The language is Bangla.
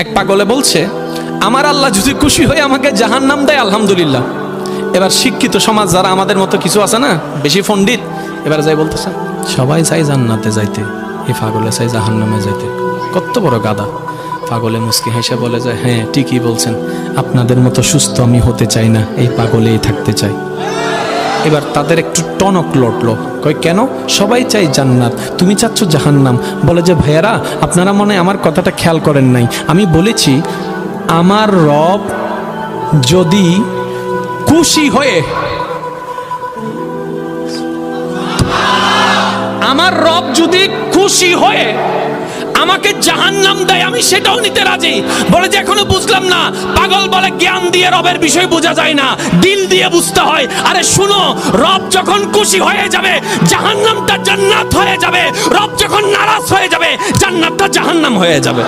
এক পাগলে বলছে, আমার আল্লাহ যদি খুশি হয়ে আমাকে জাহান্নাম দেয় আলহামদুলিল্লাহ। এবার শিক্ষিত সমাজ যারা আমাদের মতো কিছু আছে না, বেশি পণ্ডিত, এবার যাই বলতেছে সবাই চাই জান্নাতে যাইতে, এই পাগলে চাই জাহান্নামে যাইতে। কত বড় গাদা। পাগলে মুস্কি হেসে বলে যায়, হ্যাঁ ঠিকই বলছেন, আপনাদের মতো সুস্থ আমি হতে চাই না, এই পাগলেই থাকতে চাই। এবার তাদের একটু টনক লড়লো, কয় কেন? সবাই চাই জান্নাত, তুমি চাচ্ছ জাহান্নাম। বলে যে ভাইয়ারা, আপনারা মনে হয় আমার কথাটা খেয়াল করেন নাই, আমি বলেছি আমার রব যদি খুশি হয়ে, আমার রব যদি খুশি হয়ে আমাকে জাহান্নাম দেয়, আমি সেটাও নিতে রাজি। বলে যে এখনো বুঝলাম না। পাগল বলে জ্ঞান দিয়ে রবের বিষয় বোঝা যায় না, দিল দিয়ে বুঝতে হয়। আরে শুনো, রব যখন খুশি হয়ে যাবে জাহান্নামটা জান্নাত হয়ে যাবে, রব যখন নারাজ হয়ে যাবে জান্নাতটা জাহান্নাম হয়ে যাবে।